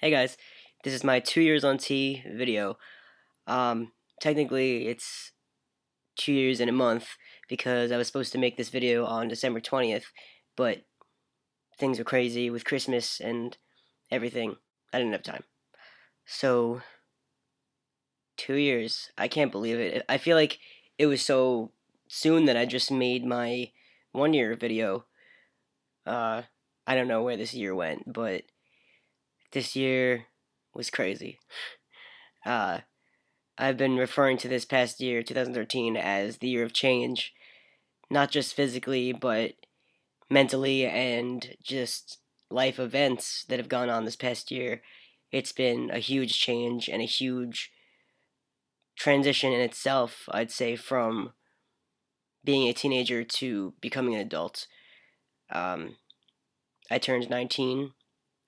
Hey guys, this is my 2 years on T video. Technically it's 2 years and a month because I was supposed to make this video on December 20th, but things were crazy with Christmas and everything. I didn't have time. So, 2 years. I can't believe it. I feel like it was so soon that I just made my 1 year video. Uh, I don't know where this year went, but this year was crazy. Uh, I've been referring to this past year, 2013, as the year of change, not just physically, but mentally and just life events that have gone on this past year. It's been a huge change and a huge transition in itself, I'd say, from being a teenager to becoming an adult. Um, I turned 19,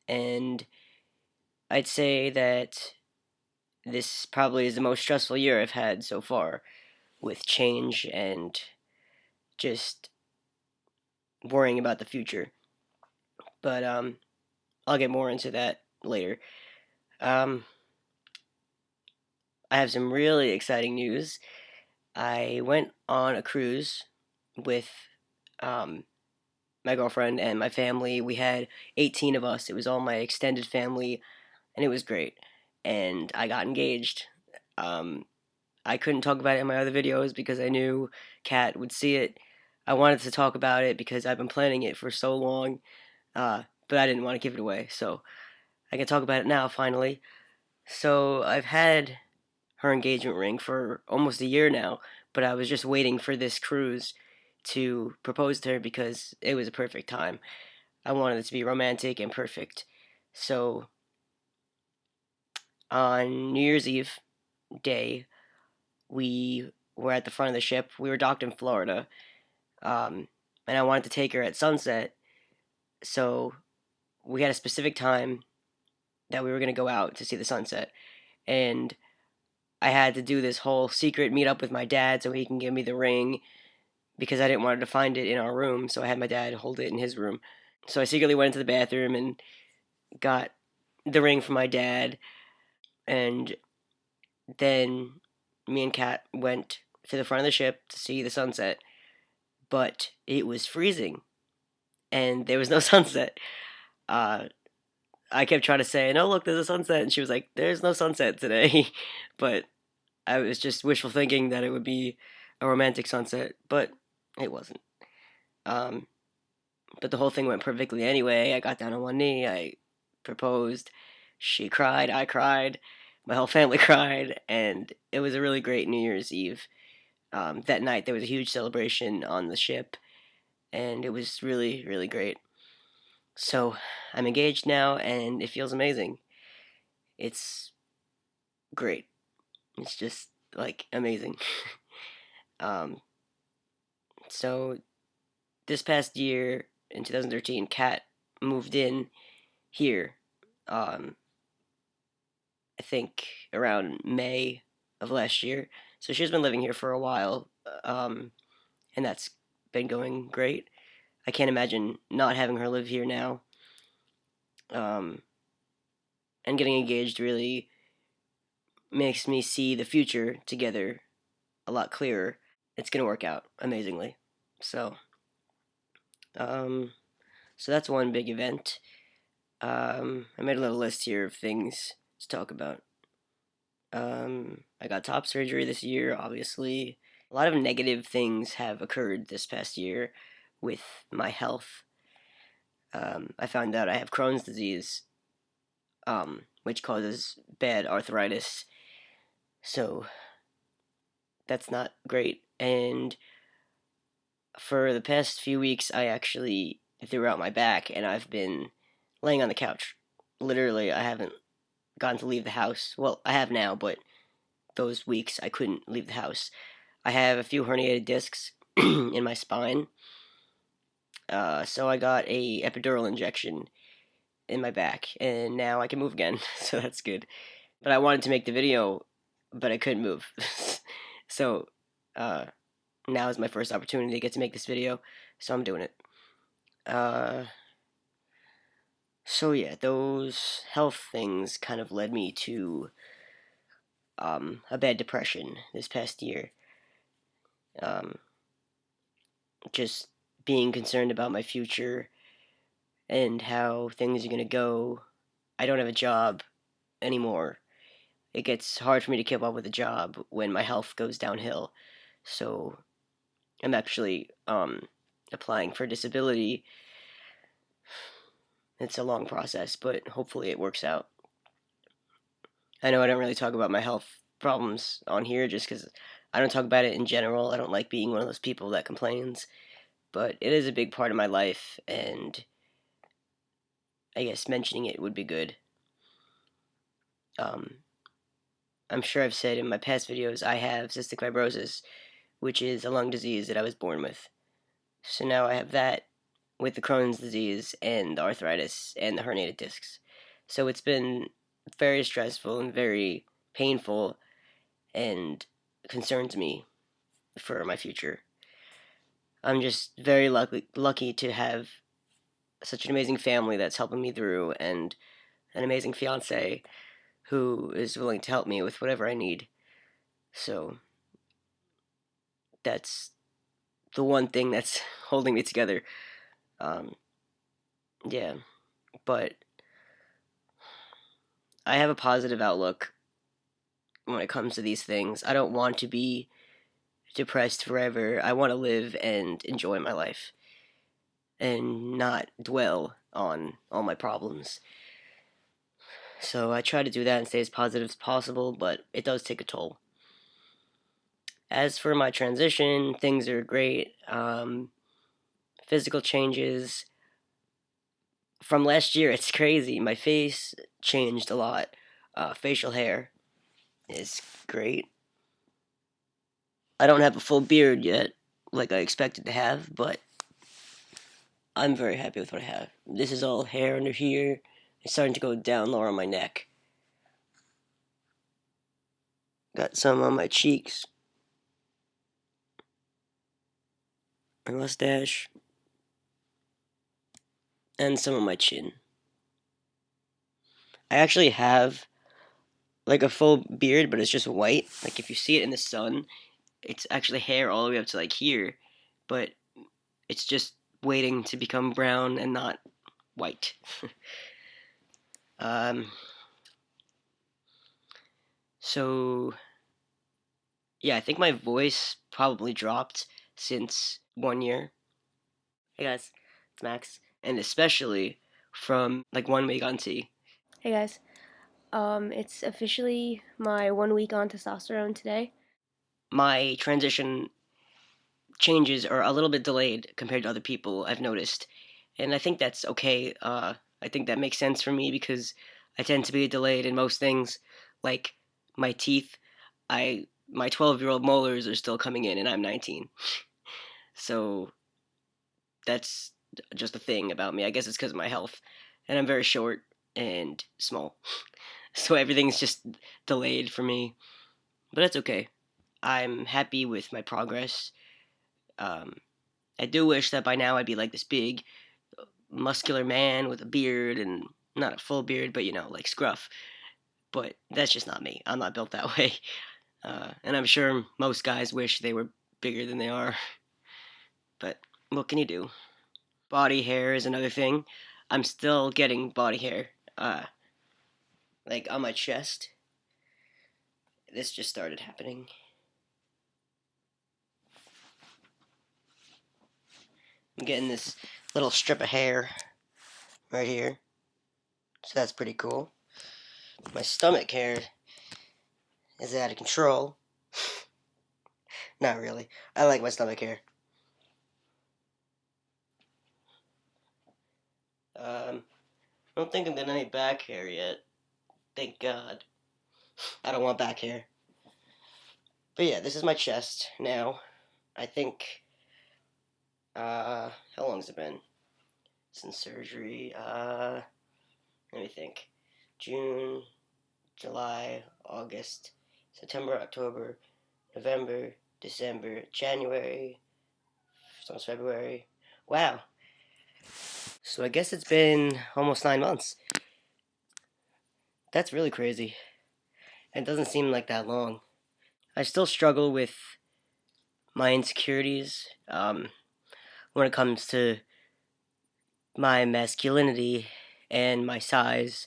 and I'd say that this probably is the most stressful year I've had so far with change and just worrying about the future. But I'll get more into that later. Um, I have some really exciting news. I went on a cruise with um, my girlfriend and my family. We had 18 of us. It was all my extended family, and it was great. And I got engaged. Um, I couldn't talk about it in my other videos because I knew Kat would see it. I wanted to talk about it because I've been planning it for so long, but I didn't want to give it away. So I can talk about it now, finally. So I've had her engagement ring for almost a year now, but I was just waiting for this cruise to propose to her because it was a perfect time. I wanted it to be romantic and perfect. So on New Year's Eve day, we were at the front of the ship. We were docked in Florida, and I wanted to take her at sunset. So we had a specific time that we were going to go out to see the sunset. And I had to do this whole secret meet up with my dad so he can give me the ring because I didn't want her to find it in our room. So I had my dad hold it in his room. So I secretly went into the bathroom and got the ring from my dad. And then me and Kat went to the front of the ship to see the sunset. But it was freezing and there was no sunset. Uh, I kept trying to say, "No, look, there's a sunset," and she was like, "There's no sunset today." But I was just wishful thinking that it would be a romantic sunset, but it wasn't. Um, but the whole thing went perfectly anyway. I got down on one knee, I proposed, she cried, I cried, my whole family cried, and it was a really great New Year's Eve. That night there was a huge celebration on the ship, and it was really, really great. So I'm engaged now, and it feels amazing. It's great. It's just like amazing. um, so this past year in 2013, Kat moved in here. Um, I think around May of last year. So she's been living here for a while, and that's been going great. I can't imagine not having her live here now. Um, and getting engaged really makes me see the future together a lot clearer. It's gonna work out amazingly. So, um, so that's one big event. I made a little list here of things to talk about. I got top surgery this year, obviously. A lot of negative things have occurred this past year with my health. I found out I have Crohn's disease, which causes bad arthritis. So that's not great. And for the past few weeks, I actually threw out my back and I've been laying on the couch. Literally, I haven't gotten to leave the house. Well, I have now, but those weeks I couldn't leave the house. I have a few herniated discs in my spine, so I got a epidural injection in my back, and now I can move again. So that's good. But I wanted to make the video, but I couldn't move. So uh, now is my first opportunity to get to make this video, so I'm doing it. Uh, So yeah, those health things kind of led me to a bad depression this past year. Um, just being concerned about my future and how things are gonna go. I don't have a job anymore. It gets hard for me to keep up with a job when my health goes downhill. So I'm actually applying for disability. It's a long process, but hopefully it works out. I know I don't really talk about my health problems on here just because I don't talk about it in general. I don't like being one of those people that complains, but it is a big part of my life, and I guess mentioning it would be good. Um, I'm sure I've said in my past videos I have cystic fibrosis, which is a lung disease that I was born with. So now I have that with the Crohn's disease and the arthritis and the herniated discs. So it's been very stressful and very painful and concerns me for my future. I'm just very lucky to have such an amazing family that's helping me through and an amazing fiance who is willing to help me with whatever I need. So that's the one thing that's holding me together. Um, yeah, but I have a positive outlook when it comes to these things. I don't want to be depressed forever. I want to live and enjoy my life and not dwell on all my problems. So I try to do that and stay as positive as possible, but it does take a toll. As for my transition, things are great. Physical changes from last year, it's crazy. My face changed a lot. Facial hair is great. I don't have a full beard yet, like I expected to have, but I'm very happy with what I have. This is all hair under here. It's starting to go down lower on my neck. Got some on my cheeks. My mustache. And some on my chin. I actually have like a full beard, but it's just white. Like if you see it in the sun, it's actually hair all the way up to like here, but it's just waiting to become brown and not white. um, so yeah, I think my voice probably dropped since 1 year. Hey guys, it's Max, and especially from like 1 week on T. Hey guys, it's officially my 1 week on testosterone today. My transition changes are a little bit delayed compared to other people, I've noticed, and I think that's okay. I think that makes sense for me because I tend to be delayed in most things, like my teeth. My 12-year-old molars are still coming in, and I'm 19. So that's just a thing about me. I guess it's because of my health, and I'm very short and small, so everything's just delayed for me. But that's okay. I'm happy with my progress. Um, I do wish that by now I'd be like this big, muscular man with a beard and not a full beard, but like scruff. But that's just not me. I'm not built that way. And I'm sure most guys wish they were bigger than they are. But what can you do? Body hair is another thing. I'm still getting body hair. Like on my chest. This just started happening. I'm getting this little strip of hair right here. So that's pretty cool. My stomach hair is out of control. Not really. I like my stomach hair. I don't think I'm getting any back hair yet. Thank God. I don't want back hair. But yeah, this is my chest now. I think, how long has it been since surgery? Let me think. June, July, August, September, October, November, December, January, it's almost February. Wow. So I guess it's been almost 9 months. That's really crazy. It doesn't seem like that long. I still struggle with my insecurities when it comes to my masculinity and my size.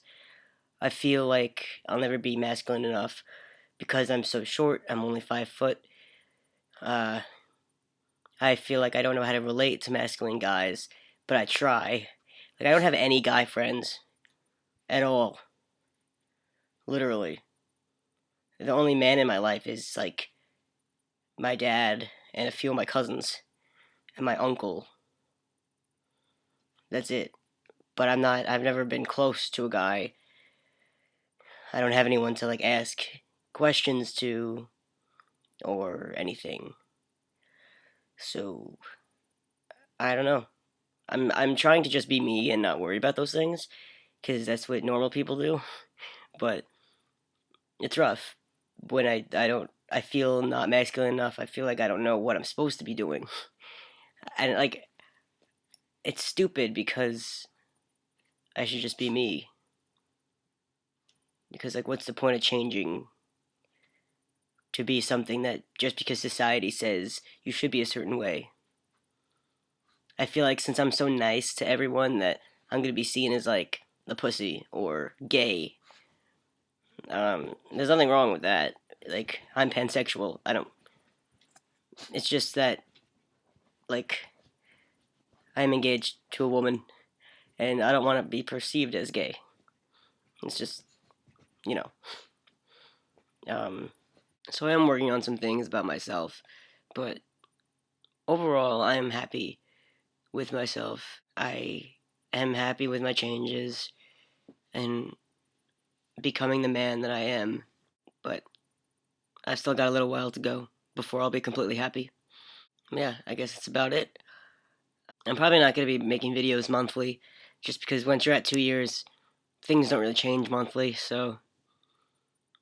I feel like I'll never be masculine enough because I'm so short. I'm only 5 foot. Uh, I feel like I don't know how to relate to masculine guys, but I try. Like I don't have any guy friends at all. Literally, the only man in my life is like my dad and a few of my cousins and my uncle. That's it. But I'm not. I've never been close to a guy. I don't have anyone to like ask questions to or anything. So I don't know. I'm trying to just be me and not worry about those things because that's what normal people do. But it's rough when I don't. I feel not masculine enough. I feel like I don't know what I'm supposed to be doing, and like it's stupid because I should just be me. Because like, what's the point of changing to be something that just because society says you should be a certain way? I feel like since I'm so nice to everyone that I'm gonna be seen as like a pussy or gay. There's nothing wrong with that. Like I'm pansexual. I don't. It's just that like I'm engaged to a woman, and I don't want to be perceived as gay. It's just you know. Um, so I am working on some things about myself, but overall, I am happy with myself. I am happy with my changes and becoming the man that I am, but I still got a little while to go before I'll be completely happy. Yeah, I guess that's about it. I'm probably not going to be making videos monthly just because once you're at 2 years, things don't really change monthly, so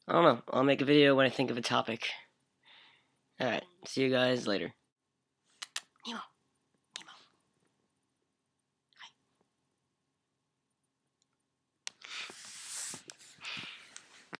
I don't know. I'll make a video when I think of a topic. Alright, see you guys later.